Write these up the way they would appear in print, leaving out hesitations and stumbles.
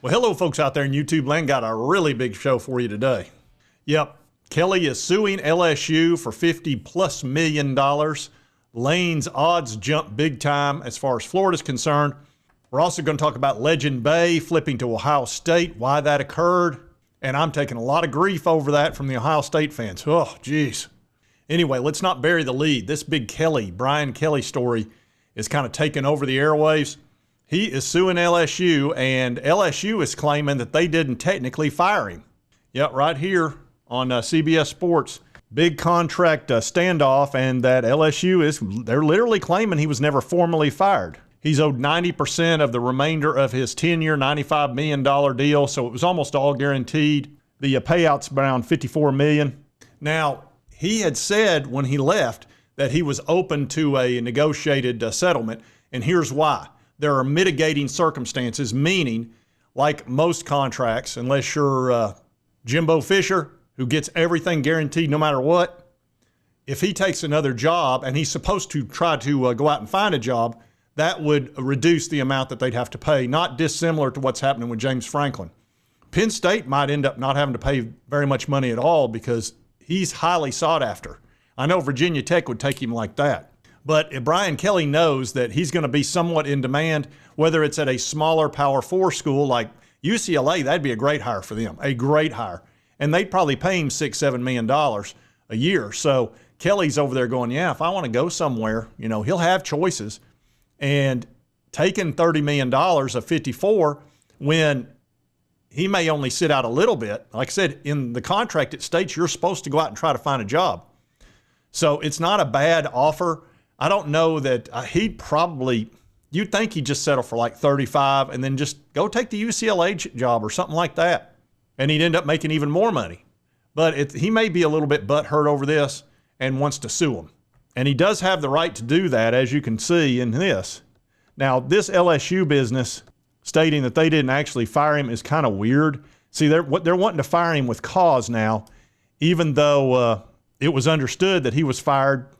Well, hello, folks out there in YouTube land. Got a really big show for you today. Yep, Kelly is suing LSU for $50+ million. Lane's odds jump big time as far as Florida's concerned. We're also going to talk about Legend Bay flipping to Ohio State, why that occurred. And I'm taking a lot of grief over that from the Ohio State fans. Oh, geez. Anyway, let's not bury the lead. This big Brian Kelly story is kind of taking over the airwaves. He is suing LSU, and LSU is claiming that they didn't technically fire him. Yep, right here on CBS Sports. Big contract standoff, and that LSU they're literally claiming he was never formally fired. He's owed 90% of the remainder of his 10-year, $95 million deal, so it was almost all guaranteed. The payout's around $54 million. Now, he had said when he left that he was open to a negotiated settlement, and here's why. There are mitigating circumstances, meaning, like most contracts, unless you're Jimbo Fisher, who gets everything guaranteed no matter what, if he takes another job and he's supposed to try to go out and find a job, that would reduce the amount that they'd have to pay, not dissimilar to what's happening with James Franklin. Penn State might end up not having to pay very much money at all because he's highly sought after. I know Virginia Tech would take him like that. But Brian Kelly knows that he's going to be somewhat in demand, whether it's at a smaller Power 4 school like UCLA. That'd be a great hire for them, a great hire. And they'd probably pay him $6-7 million a year. So Kelly's over there going, yeah, if I want to go somewhere, he'll have choices. And taking $30 million of 54 when he may only sit out a little bit. Like I said, in the contract, it states you're supposed to go out and try to find a job. So it's not a bad offer. I don't know that you'd think he'd just settle for like 35 and then just go take the UCLA job or something like that. And he'd end up making even more money. But he may be a little bit butthurt over this and wants to sue him. And he does have the right to do that, as you can see in this. Now, this LSU business stating that they didn't actually fire him is kind of weird. See, they're wanting to fire him with cause now, even though it was understood that he was fired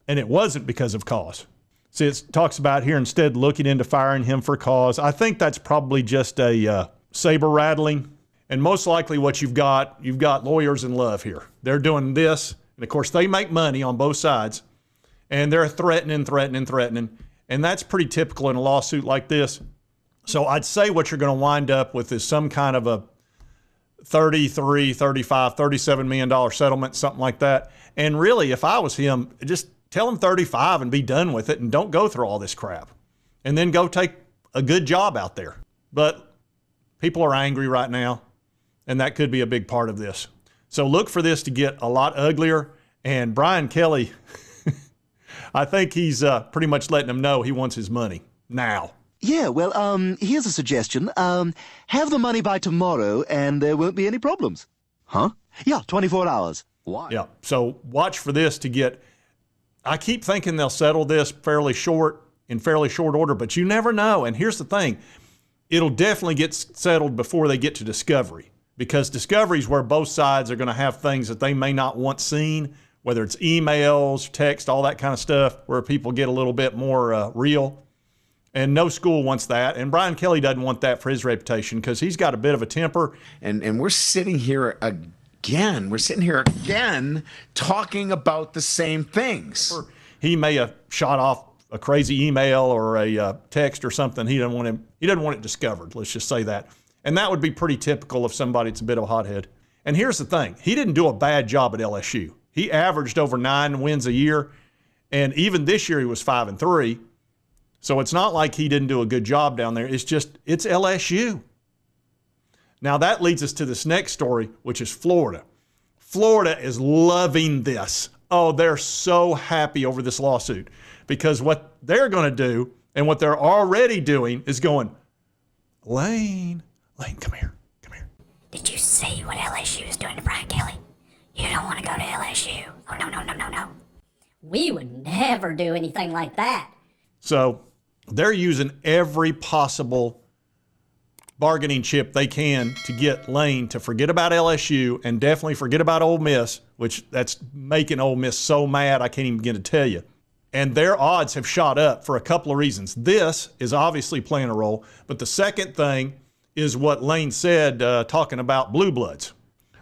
and it wasn't because of cause. See, it talks about here instead looking into firing him for cause. I think that's probably just a saber rattling. And most likely what you've got lawyers in love here. They're doing this, and of course they make money on both sides, and they're threatening. And that's pretty typical in a lawsuit like this. So I'd say what you're going to wind up with is some kind of a $33, $35, $37 million settlement, something like that. And really, if I was him, just tell him 35 and be done with it and don't go through all this crap. And then go take a good job out there. But people are angry right now, and that could be a big part of this. So look for this to get a lot uglier. And Brian Kelly, I think he's pretty much letting them know he wants his money now. Yeah, well, here's a suggestion. Have the money by tomorrow and there won't be any problems. Huh? Yeah, 24 hours. Why? Yeah, so watch for this to get... I keep thinking they'll settle this in fairly short order, but you never know. And here's the thing. It'll definitely get settled before they get to discovery, because discovery is where both sides are going to have things that they may not want seen, whether it's emails, text, all that kind of stuff, where people get a little bit more real. And no school wants that. And Brian Kelly doesn't want that for his reputation because he's got a bit of a temper. And we're sitting here again. We're sitting here again talking about the same things. He may have shot off a crazy email or a text or something. He doesn't want it discovered. Let's just say that. And that would be pretty typical of somebody that's a bit of a hothead. And here's the thing. He didn't do a bad job at LSU. He averaged over 9 wins a year. And even this year he was 5-3. So it's not like he didn't do a good job down there. It's LSU. Now that leads us to this next story, which is Florida. Florida is loving this. Oh, they're so happy over this lawsuit because what they're going to do and what they're already doing is going, Lane, come here. Did you see what LSU is doing to Brian Kelly? You don't want to go to LSU. Oh, no. We would never do anything like that. So they're using every possible bargaining chip they can to get Lane to forget about LSU and definitely forget about Ole Miss, which that's making Ole Miss so mad I can't even begin to tell you. And their odds have shot up for a couple of reasons. This is obviously playing a role, but the second thing is what Lane said talking about blue bloods.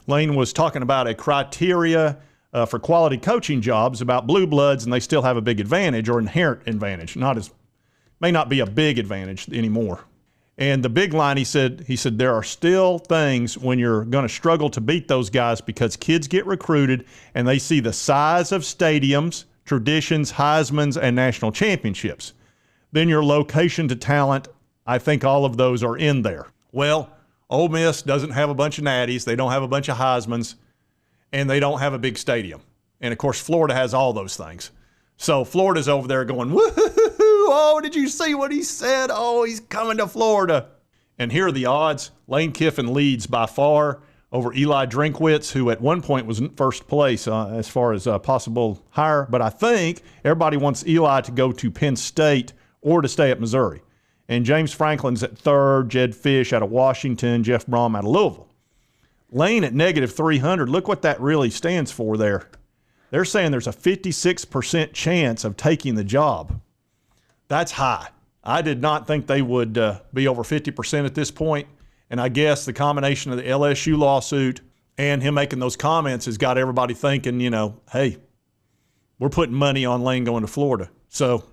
Lane was talking about a criteria for quality coaching jobs about blue bloods, and they still have a big advantage or inherent advantage. May not be a big advantage anymore. And the big line, he said, there are still things when you're going to struggle to beat those guys because kids get recruited and they see the size of stadiums, traditions, Heismans, and national championships. Then your location to talent, I think all of those are in there. Well, Ole Miss doesn't have a bunch of natties. They don't have a bunch of Heismans, and they don't have a big stadium. And, of course, Florida has all those things. So Florida's over there going, woo-hoo-hoo, oh, did you see what he said? Oh, he's coming to Florida. And here are the odds. Lane Kiffin leads by far over Eli Drinkwitz, who at one point was in first place as far as possible hire. But I think everybody wants Eli to go to Penn State or to stay at Missouri. And James Franklin's at third, Jed Fish out of Washington, Jeff Brom out of Louisville. Lane at negative 300, look what that really stands for there. They're saying there's a 56% chance of taking the job. That's high. I did not think they would be over 50% at this point. And I guess the combination of the LSU lawsuit and him making those comments has got everybody thinking, hey, we're putting money on Lane going to Florida. So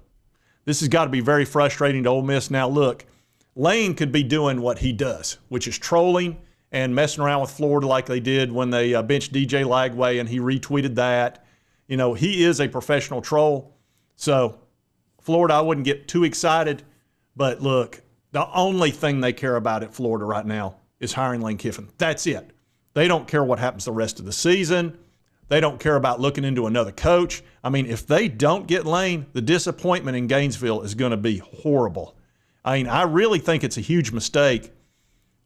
this has got to be very frustrating to Ole Miss. Now, look, Lane could be doing what he does, which is trolling and messing around with Florida like they did when they benched DJ Lagway, and he retweeted that. He is a professional troll. So Florida, I wouldn't get too excited. But look, the only thing they care about at Florida right now is hiring Lane Kiffin. That's it. They don't care what happens the rest of the season. They don't care about looking into another coach. I mean, if they don't get Lane, the disappointment in Gainesville is going to be horrible. I mean, I really think it's a huge mistake.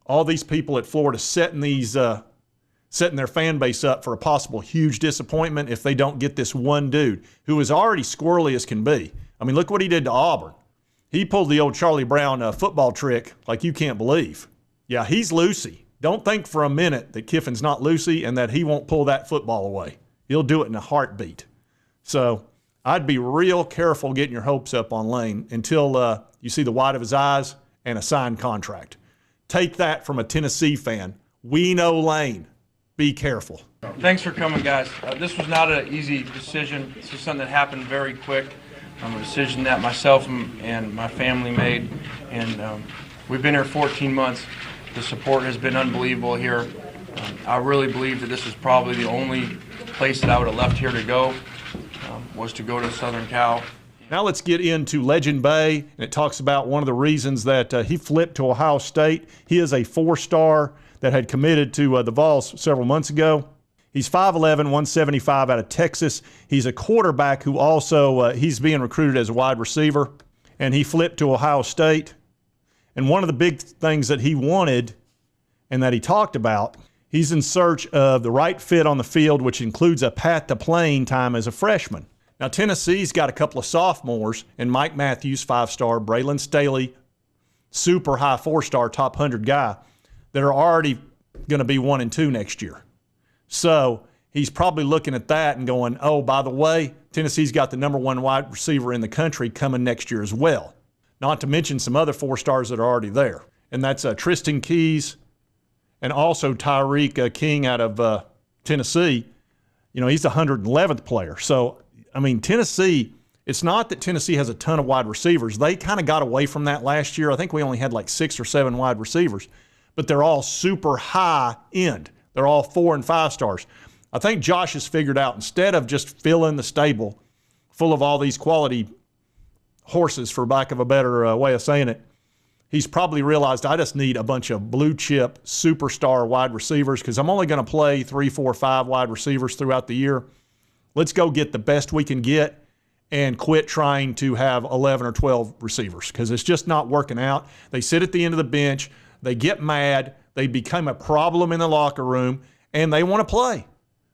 All these people at Florida setting their fan base up for a possible huge disappointment if they don't get this one dude who is already squirrely as can be. I mean, look what he did to Auburn. He pulled the old Charlie Brown football trick like you can't believe. Yeah, he's Lucy. Don't think for a minute that Kiffin's not Lucy and that he won't pull that football away. He'll do it in a heartbeat. So I'd be real careful getting your hopes up on Lane until you see the white of his eyes and a signed contract. Take that from a Tennessee fan. We know Lane. Be careful. Thanks for coming, guys. This was not an easy decision. This is something that happened very quick. A decision that myself and my family made. And we've been here 14 months. The support has been unbelievable here. I really believe that this is probably the only place that I would have left here to go, was to go to Southern Cal. Now let's get into Legend Bay, and it talks about one of the reasons that he flipped to Ohio State. He is a four-star that had committed to the Vols several months ago. He's 5'11", 175 out of Texas. He's a quarterback who also, he's being recruited as a wide receiver, and he flipped to Ohio State. And one of the big things that he wanted and that he talked about, he's in search of the right fit on the field, which includes a path to playing time as a freshman. Now, Tennessee's got a couple of sophomores, and Mike Matthews, 5-star, Braylon Staley, super high 4-star, top 100 guy, that are already going to be 1 and 2 next year. So he's probably looking at that and going, oh, by the way, Tennessee's got the number 1 wide receiver in the country coming next year as well. Not to mention some other 4-stars that are already there. And that's Tristan Keys and also Tyreek King out of Tennessee. He's the 111th player. So, I mean, Tennessee, it's not that Tennessee has a ton of wide receivers. They kind of got away from that last year. I think we only had like 6 or 7 wide receivers. But they're all super high end. They're all 4 and 5 stars. I think Josh has figured out, instead of just filling the stable full of all these quality horses, for lack of a better way of saying it, he's probably realized I just need a bunch of blue chip superstar wide receivers because I'm only going to play 3, 4, 5 wide receivers throughout the year. Let's go get the best we can get and quit trying to have 11 or 12 receivers because it's just not working out. They sit at the end of the bench. They get mad. They become a problem in the locker room, and they want to play.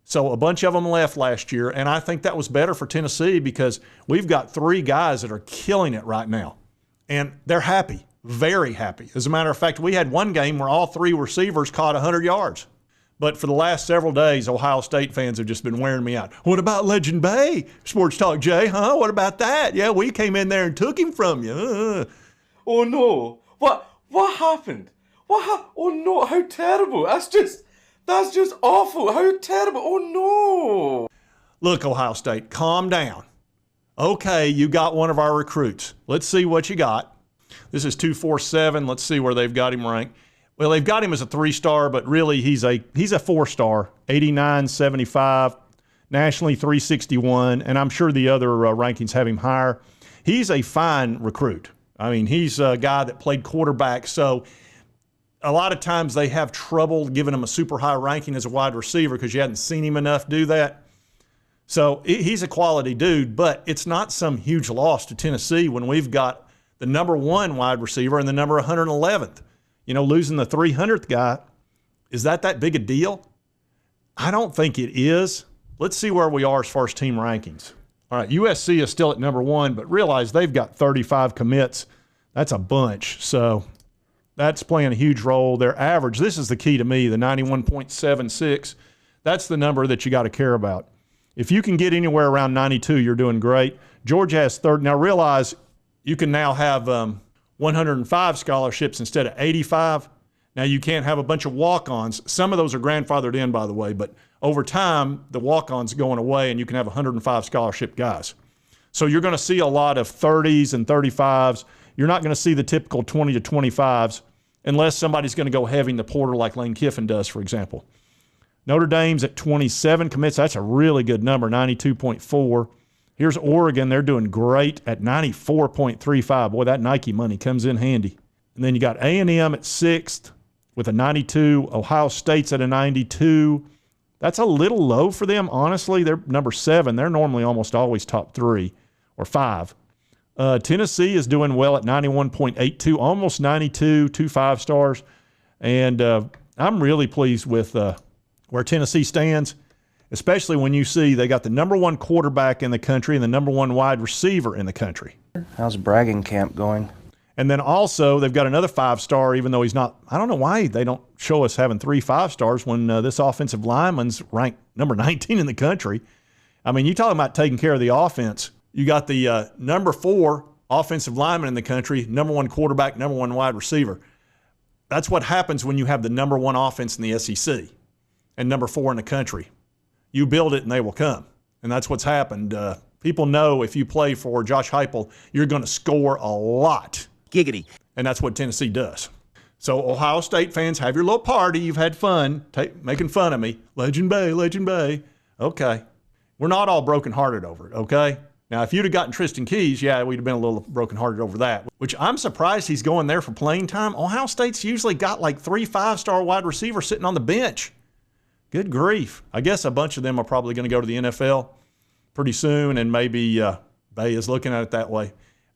So a bunch of them left last year, and I think that was better for Tennessee because we've got 3 guys that are killing it right now, and they're happy, very happy. As a matter of fact, we had one game where all 3 receivers caught 100 yards. But for the last several days, Ohio State fans have just been wearing me out. What about Legend Bay? Sports Talk Jay, huh? What about that? Yeah, we came in there and took him from you. Oh, no. What happened? What? Oh no, how terrible. That's just awful. How terrible. Oh no. Look, Ohio State, calm down. Okay, you got one of our recruits. Let's see what you got. This is 247. Let's see where they've got him ranked. Well, they've got him as a 3-star, but really he's a 4-star, 89, 75, nationally 361, and I'm sure the other rankings have him higher. He's a fine recruit. I mean, he's a guy that played quarterback, so a lot of times they have trouble giving him a super high ranking as a wide receiver because you hadn't seen him enough do that. So he's a quality dude, but it's not some huge loss to Tennessee when we've got the number 1 wide receiver and the number 111th. You know, losing the 300th guy, is that big a deal? I don't think it is. Let's see where we are as far as team rankings. All right, USC is still at number 1, but realize they've got 35 commits. That's a bunch. So that's playing a huge role. Their average, this is the key to me, the 91.76. That's the number that you got to care about. If you can get anywhere around 92, you're doing great. Georgia has 30. Now realize you can now have 105 scholarships instead of 85. Now you can't have a bunch of walk-ons. Some of those are grandfathered in, by the way, but over time, the walk-ons going away and you can have 105 scholarship guys. So you're going to see a lot of 30s and 35s. You're not going to see the typical 20 to 25s unless somebody's going to go heavy in the portal like Lane Kiffin does, for example. Notre Dame's at 27 commits. That's a really good number, 92.4. Here's Oregon. They're doing great at 94.35. Boy, that Nike money comes in handy. And then you got A&M at 6th with a 92. Ohio State's at a 92. That's a little low for them, honestly. They're number 7. They're normally almost always top 3 or 5. Tennessee is doing well at 91.82, almost 92, 2 5-stars. And I'm really pleased with where Tennessee stands, especially when you see they got the number 1 quarterback in the country and the number 1 wide receiver in the country. How's bragging camp going? And then also they've got another 5-star, even though he's not. I don't know why they don't show us having 3 5-stars when this offensive lineman's ranked number 19 in the country. I mean, you talking about taking care of the offense. You got the number 4 offensive lineman in the country, number 1 quarterback, number 1 wide receiver. That's what happens when you have the number 1 offense in the SEC and number 4 in the country. You build it and they will come. And that's what's happened. People know if you play for Josh Heupel, you're going to score a lot. Giggity. And that's what Tennessee does. So Ohio State fans, have your little party. You've had fun making fun of me. Legend Bay, Legend Bay. Okay. We're not all brokenhearted over it, okay? Now, if you'd have gotten Tristan Keys, yeah, we'd have been a little brokenhearted over that, which I'm surprised he's going there for playing time. Ohio State's usually got like 3 5-star wide receivers sitting on the bench. Good grief. I guess a bunch of them are probably going to go to the NFL pretty soon, and maybe Bay is looking at it that way.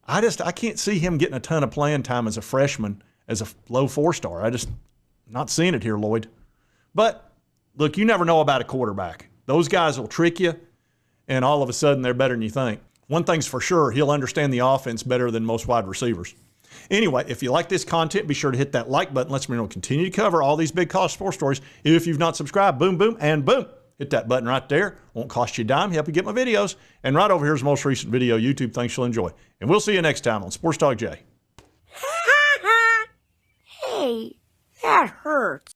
I can't see him getting a ton of playing time as a freshman, as a low 4-star. I just not seeing it here, Lloyd. But, look, you never know about a quarterback. Those guys will trick you, and all of a sudden they're better than you think. One thing's for sure, he'll understand the offense better than most wide receivers. Anyway, if you like this content, be sure to hit that like button. Let's continue to cover all these big college sports stories. If you've not subscribed, boom, boom, and boom. Hit that button right there. Won't cost you a dime. Help you get my videos. And right over here is the most recent video YouTube thinks you'll enjoy. And we'll see you next time on Sports Talk J. Hey, that hurts.